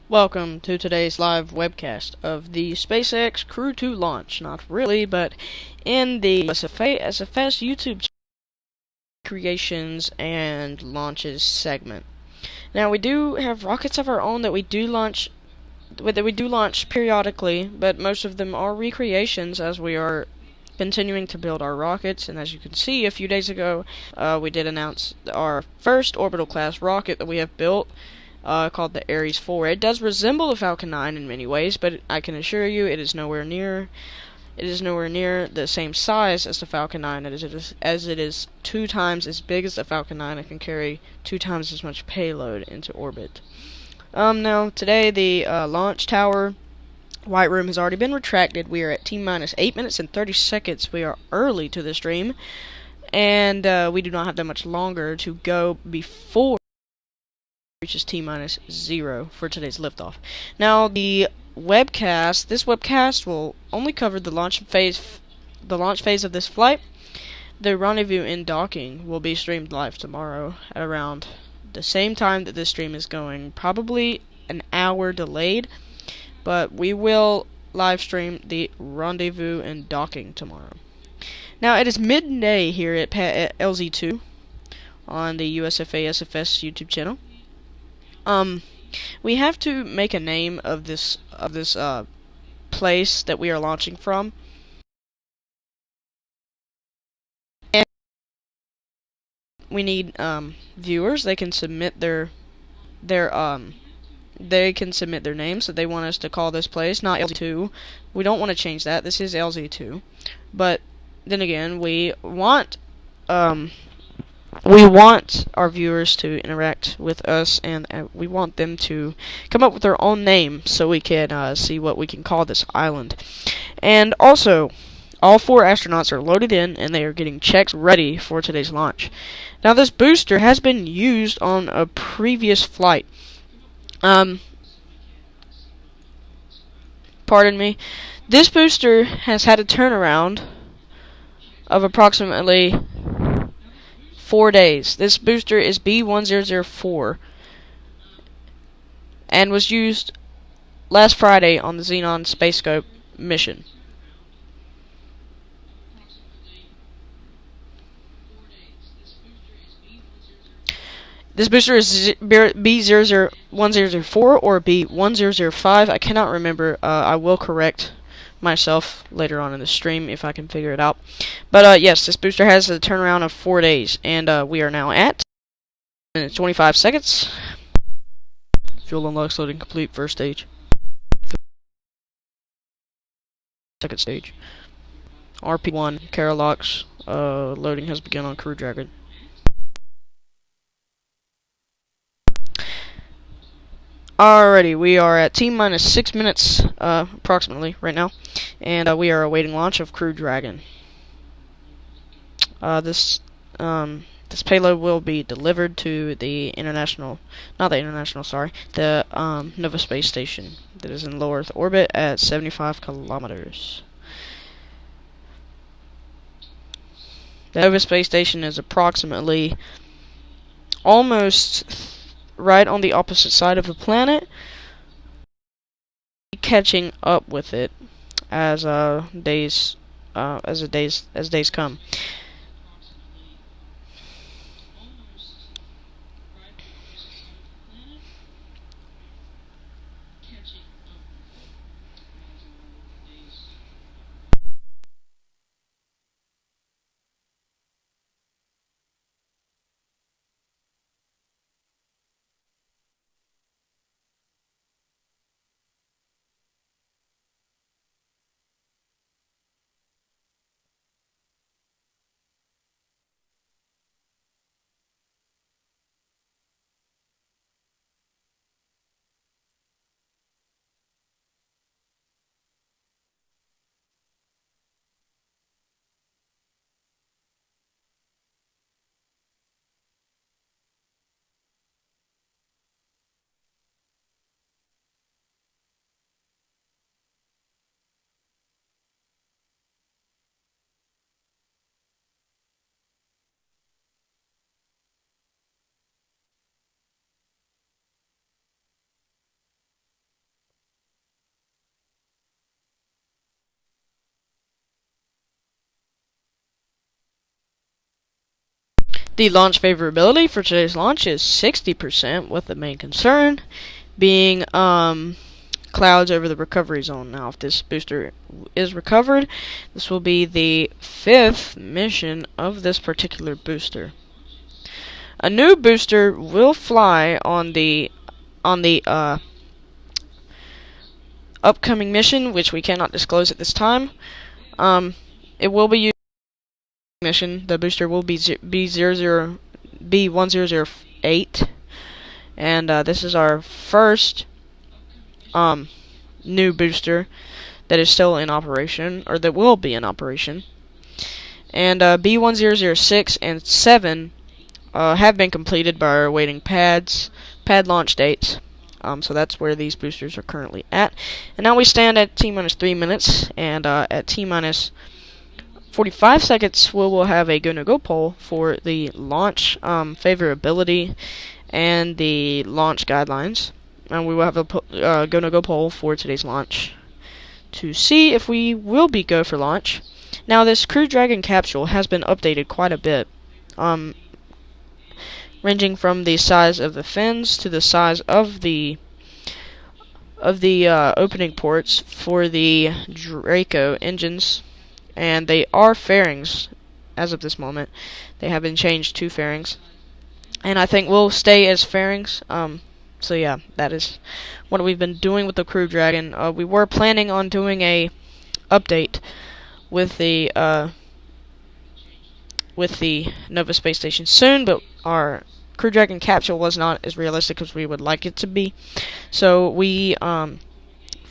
Welcome to today's live webcast of the SpaceX Crew-2 launch. Not really, but in the USFA-SFS YouTube creations and launches segment. Now we do have rockets of our own that we do launch periodically, but most of them are recreations as we are continuing to build our rockets. And as you can see, a few days ago, we did announce our first orbital class rocket that we have built. Called the Ares 4. It does resemble the Falcon 9 in many ways, but I can assure you it is nowhere near the same size as the Falcon 9, as it is 2 times as big as the Falcon 9. It can carry 2 times as much payload into orbit. Now, today the launch tower white room has already been retracted. We are at T-minus 8 minutes and 30 seconds. We are early to the stream, and we do not have that much longer to go before reaches T-minus 0 for today's liftoff. Now, this webcast will only cover the launch phase of this flight. The rendezvous and docking will be streamed live tomorrow at around the same time that this stream is going, probably an hour delayed, but we will live stream the rendezvous and docking tomorrow. Now, it is midday here at LZ2 on the USFA-SFS YouTube channel. We have to make a name of this place that we are launching from, and we need viewers. They can submit their names that they want us to call this place, not LZ2. We don't want to change that. This is LZ2, but then again, we want our viewers to interact with us, and we want them to come up with their own name so we can see what we can call this island. And also, all 4 astronauts are loaded in, and they are getting checks ready for today's launch. Now, this booster has been used on a previous flight. Pardon me. This booster has had a turnaround of approximately 4 days. This booster is B1004 and was used last Friday on the Xenon Spacescope mission. This booster is B1004 or B1005. I cannot remember. I will correct myself later on in the stream if I can figure it out. But yes, this booster has a turnaround of 4 days, and we are now at 25 seconds. Fuel unlocks, loading complete. First stage. Second stage. RP1 Carolocks. Loading has begun on Crew Dragon. Alrighty, we are at T-minus 6 minutes, approximately, right now, and we are awaiting launch of Crew Dragon. This payload will be delivered to the Nova Space Station that is in low Earth orbit at 75 kilometers. The Nova Space Station is approximately almost right on the opposite side of the planet, catching up with it as days come. The launch favorability for today's launch is 60%, with the main concern being clouds over the recovery zone. Now, if this booster is recovered, this will be the 5th mission of this particular booster. A new booster will fly on the upcoming mission, which we cannot disclose at this time. It will be used mission. The booster will be B1008, and this is our first new booster that is still in operation, or that will be in operation. And B1006 and 7 have been completed but are awaiting pad launch dates. So that's where these boosters are currently at. And now we stand at T-minus 3 minutes, and at T-minus 45 seconds we will have a go-no-go poll for the launch favorability and the launch guidelines. And we will have a go-no-go poll for today's launch to see if we will be go for launch. Now, this Crew Dragon capsule has been updated quite a bit, ranging from the size of the fins to the size of the opening ports for the Draco engines, and they are fairings as of this moment. They have been changed to fairings, and I think we'll stay as fairings. So yeah, that is what we've been doing with the Crew Dragon. We were planning on doing a update with the Nova space station soon, but our Crew Dragon capsule was not as realistic as we would like it to be, so we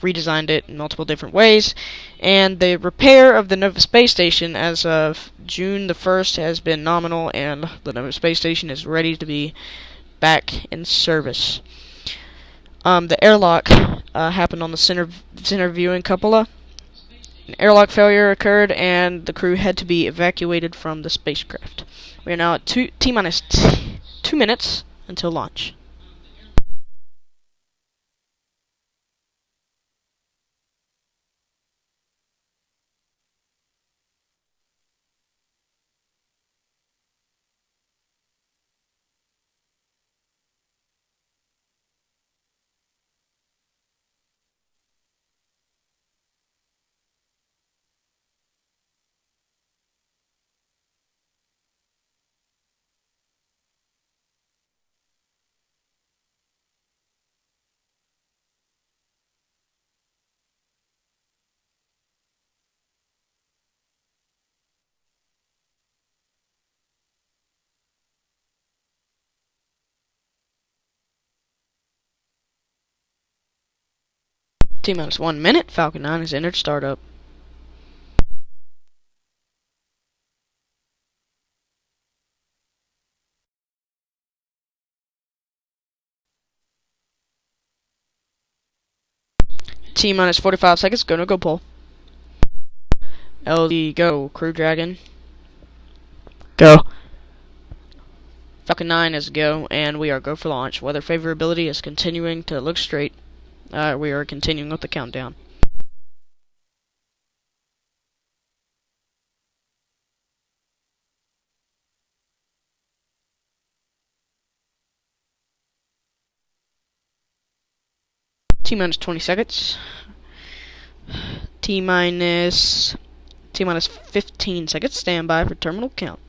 redesigned it in multiple different ways. And the repair of the Nova space station as of June the 1st has been nominal, and the Nova space station is ready to be back in service. The airlock happened on the center viewing cupola. An airlock failure occurred, and the crew had to be evacuated from the spacecraft. We are now at T-minus 2 minutes until launch. T-minus 1 minute, Falcon 9 has entered startup. T-minus 45 seconds, go poll. LD go, Crew Dragon. Go. Falcon 9 is go, and we are go for launch. Weather favorability is continuing to look straight. We are continuing with the countdown. T-minus 20 seconds. T-minus 15 seconds. Stand by for terminal count.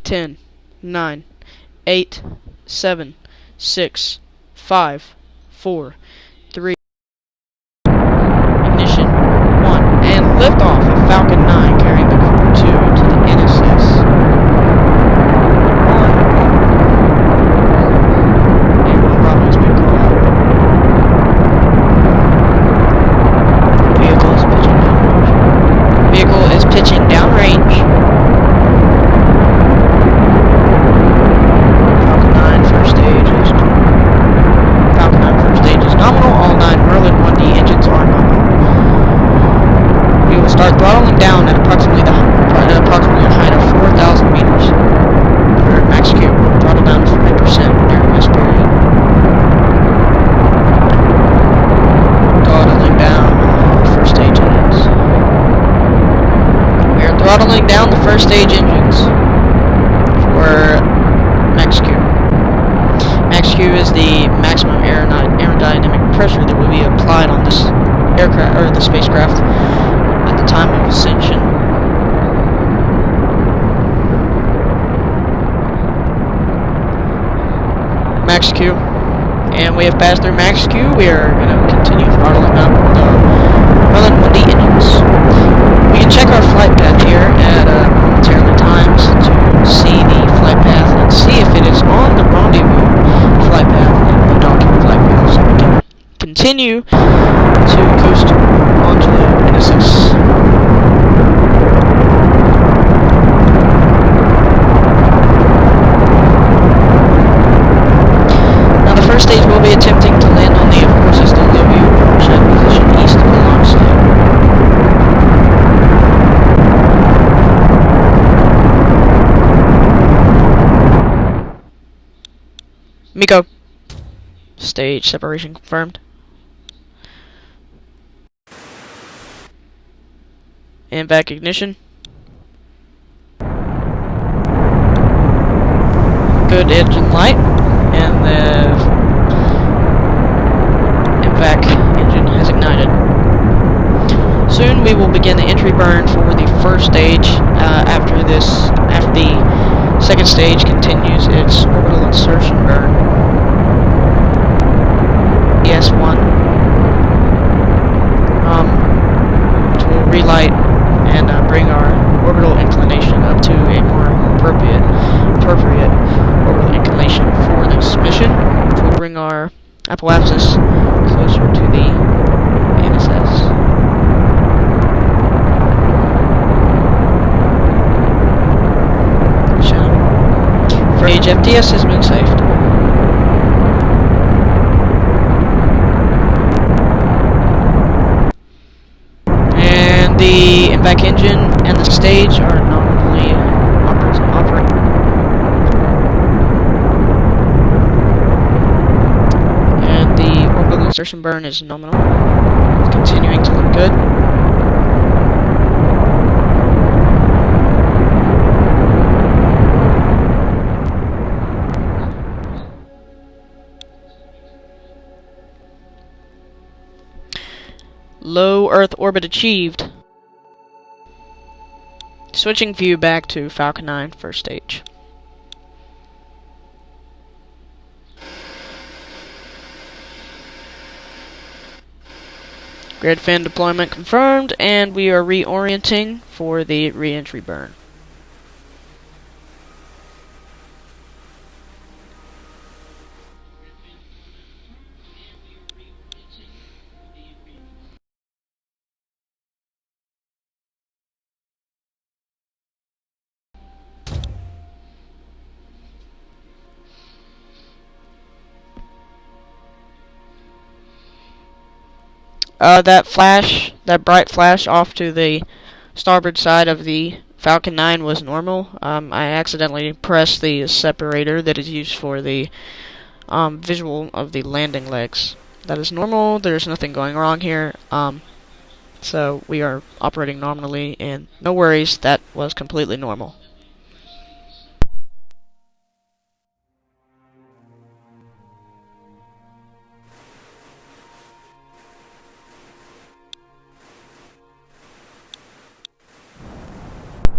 10, 9, 8, 7, 6, 5, 4, 3. Ignition 1, and liftoff of Falcon 9 carrying the Crew-2 to the NSS. And Bravo has been called out. Vehicle is pitching downrange. Falcon 9 first stage is throttling down the first stage engines for max Q. Max Q is the maximum aerodynamic pressure that will be applied on this aircraft or the spacecraft at the time of ascension. Max Q, and we have passed through max Q. We are going to continue throttling up the Merlin 1D engines. We can check our flight path here at momentarily times to see the flight path and see if it is on the rendezvous flight path and the docking flight path, so we can continue to coast onto the NSS. Now the first stage will be attempting to land on the, of course, it's the low view shed position east of the launch site. Miko. Stage separation confirmed. And back ignition. Good engine light. And the vac engine has ignited. Soon we will begin the entry burn for the first stage. After the second stage continues its orbital insertion burn. ES1, which will relight and bring our orbital inclination up to a more appropriate orbital inclination for this mission, which will bring our apoapsis closer to the NSS. Stage FDS has been saved. And the in-back engine and the stage are nominally operating. And the orbital insertion burn is nominal. Continuing to look good. Low Earth orbit achieved. Switching view back to Falcon 9 first stage. Grid fin deployment confirmed, and we are reorienting for the re-entry burn. That bright flash off to the starboard side of the Falcon 9 was normal. I accidentally pressed the separator that is used for the visual of the landing legs. That is normal. There's nothing going wrong here. So we are operating normally, and no worries, that was completely normal.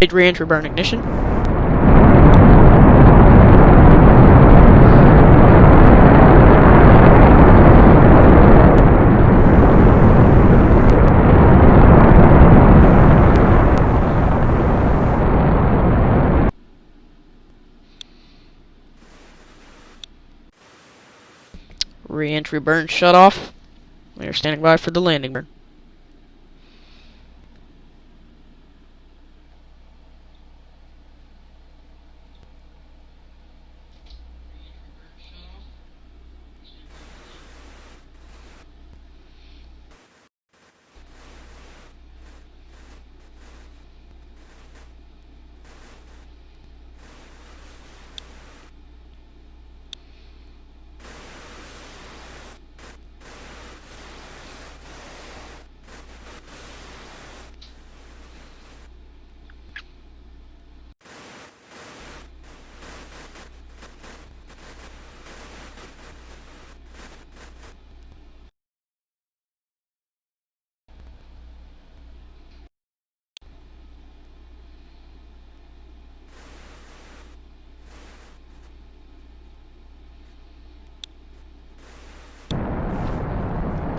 Re-entry burn ignition. Re-entry burn shut off. We are standing by for the landing burn.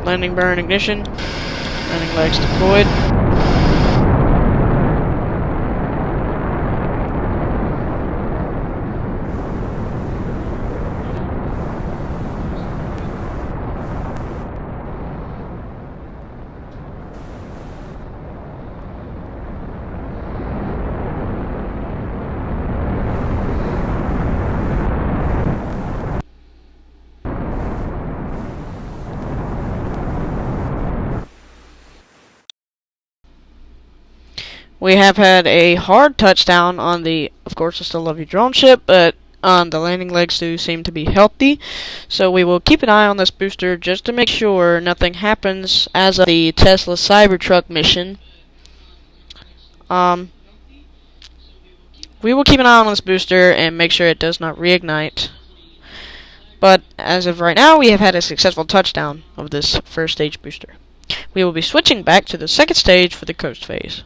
Landing burn ignition. Landing legs deployed. We have had a hard touchdown on the, of course I still love you drone ship, but the landing legs do seem to be healthy. So we will keep an eye on this booster just to make sure nothing happens as of the Tesla Cybertruck mission. We will keep an eye on this booster and make sure it does not reignite. But as of right now, we have had a successful touchdown of this first stage booster. We will be switching back to the second stage for the coast phase.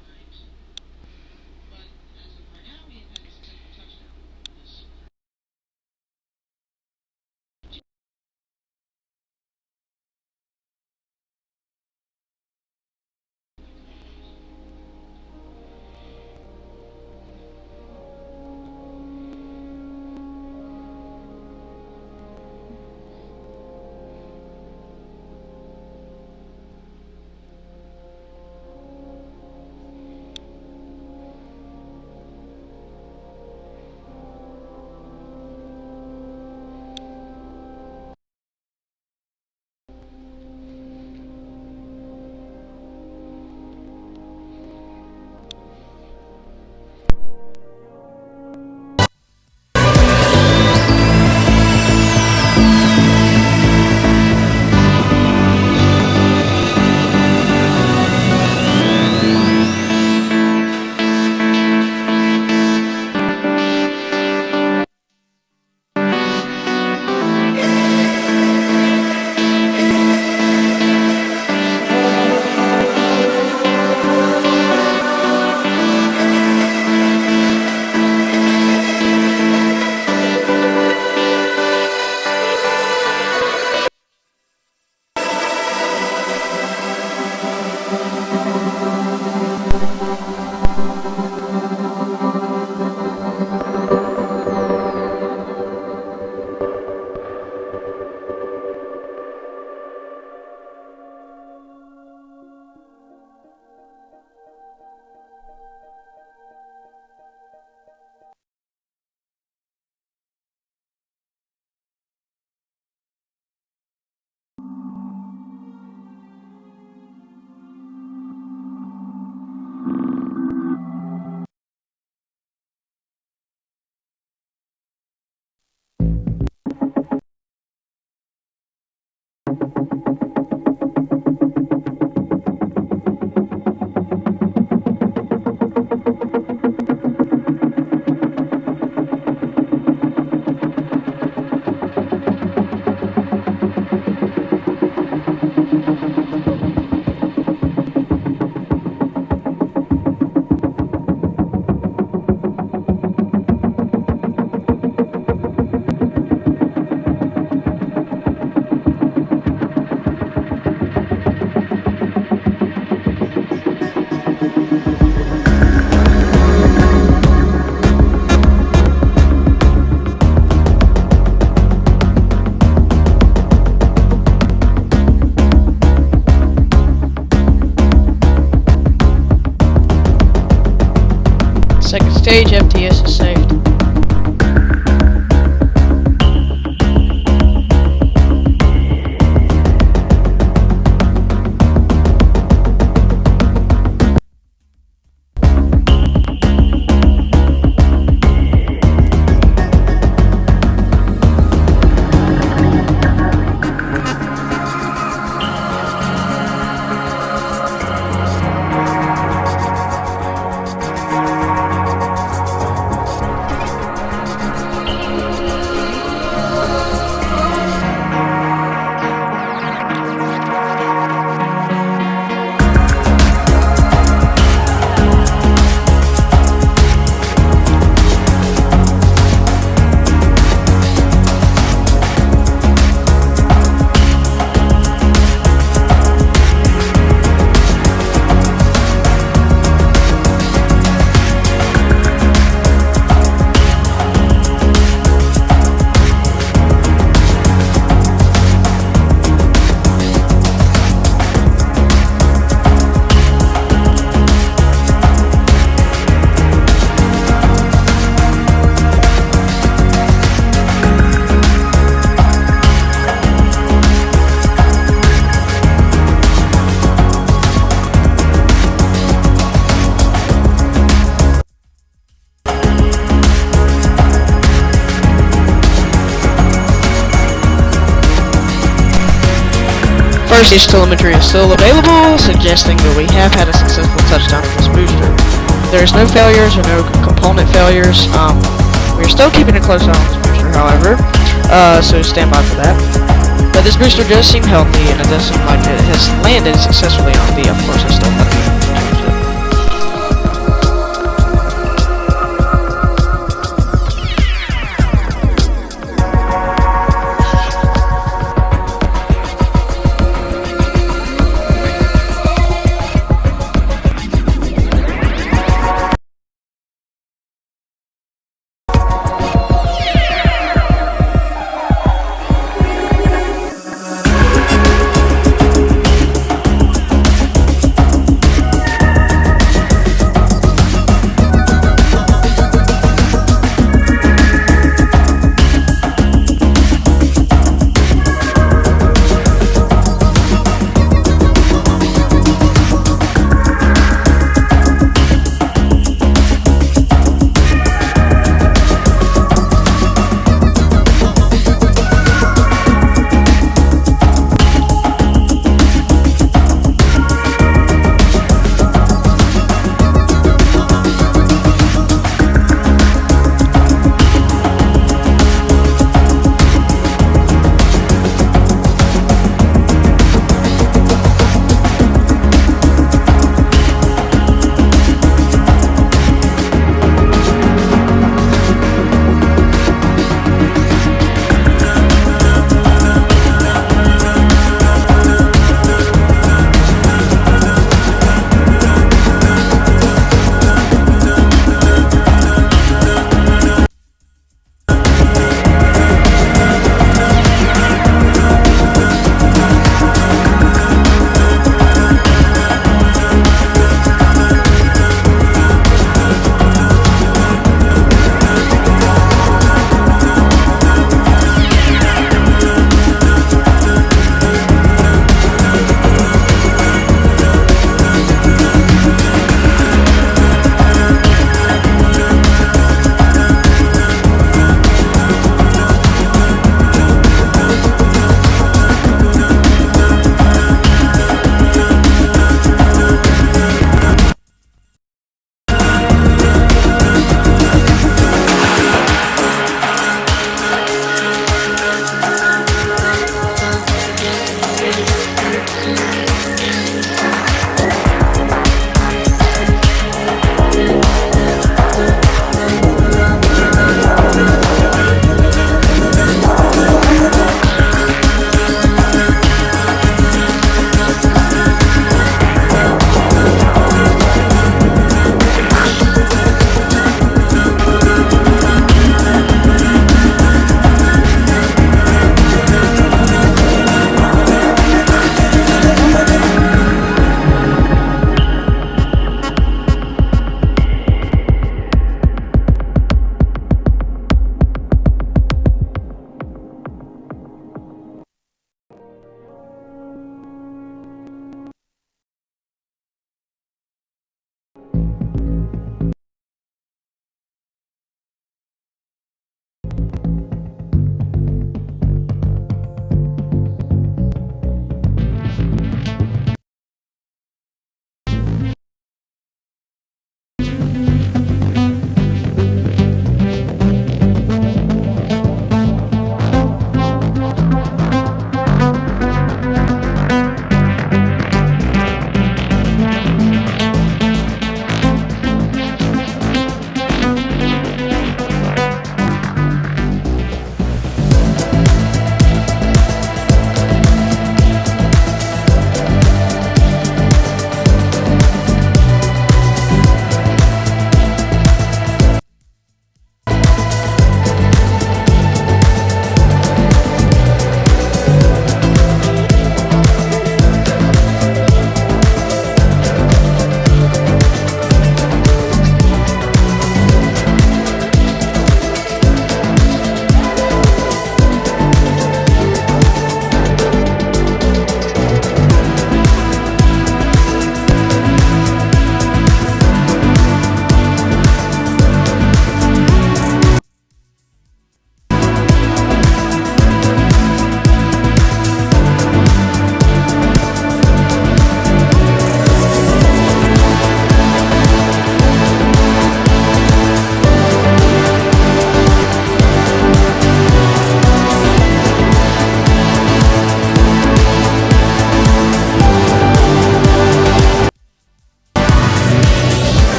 Second stage FTS is saved. stage telemetry is still available, suggesting that we have had a successful touchdown on this booster. There is no failures or no component failures. We're still keeping a close eye on this booster, however, so stand by for that. But this booster does seem healthy, and it does seem like it has landed successfully on V. Of course, I still have to change it.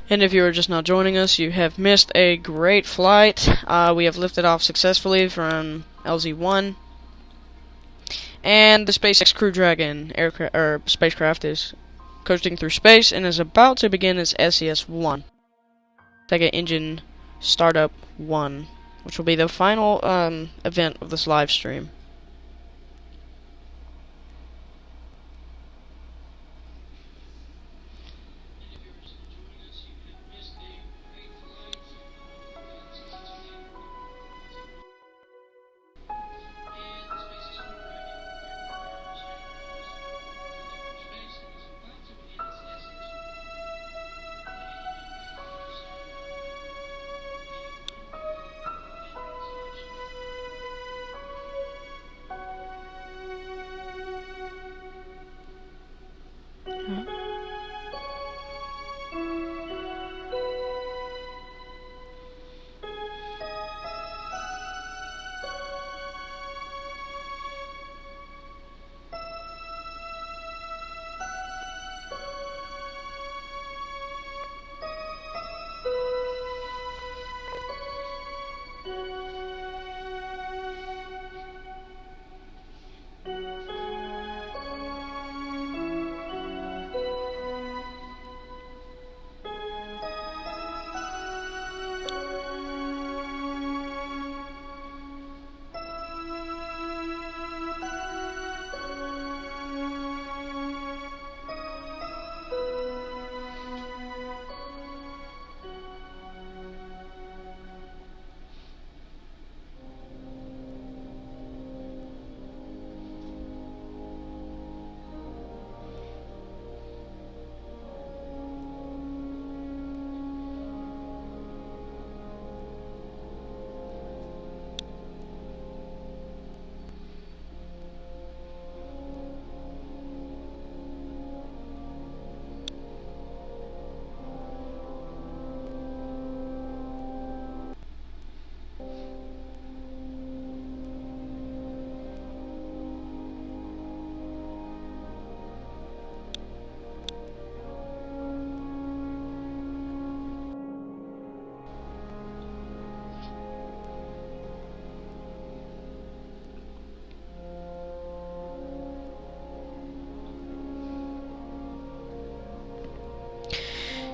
And if you are just now joining us, you have missed a great flight. We have lifted off successfully from LZ-1, and the SpaceX Crew Dragon spacecraft is coasting through space and is about to begin its SES-1, second engine startup 1, which will be the final event of this live stream.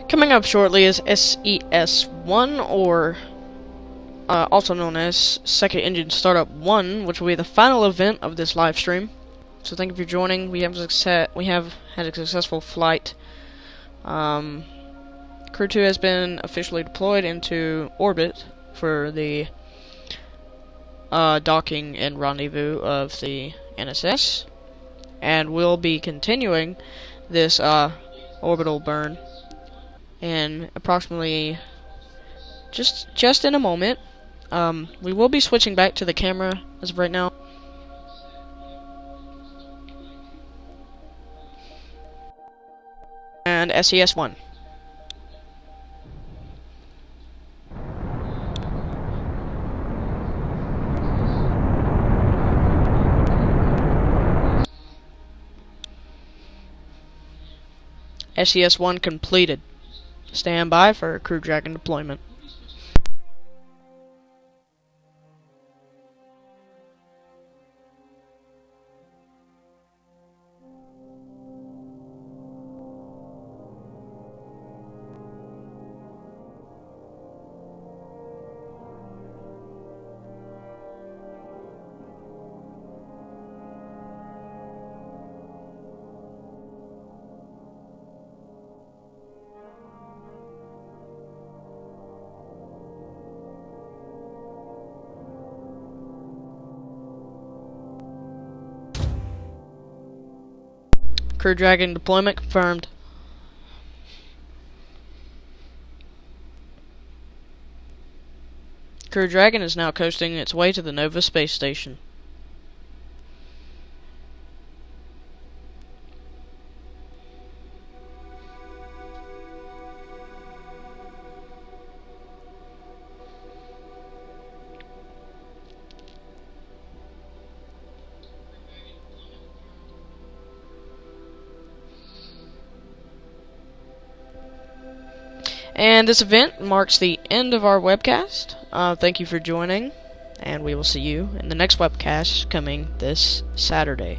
Coming up shortly is SES-1, or also known as Second Engine Startup 1, which will be the final event of this live stream. So thank you for joining. We have had a successful flight. Crew-2 has been officially deployed into orbit for the docking and rendezvous of the NSS, and we'll be continuing this orbital burn in approximately just in a moment. We will be switching back to the camera as of right now. And SES-1. SES-1 completed. Stand by for Crew Dragon deployment. Crew Dragon deployment confirmed. Crew Dragon is now coasting its way to the Nova space station. And this event marks the end of our webcast. Thank you for joining, and we will see you in the next webcast coming this Saturday.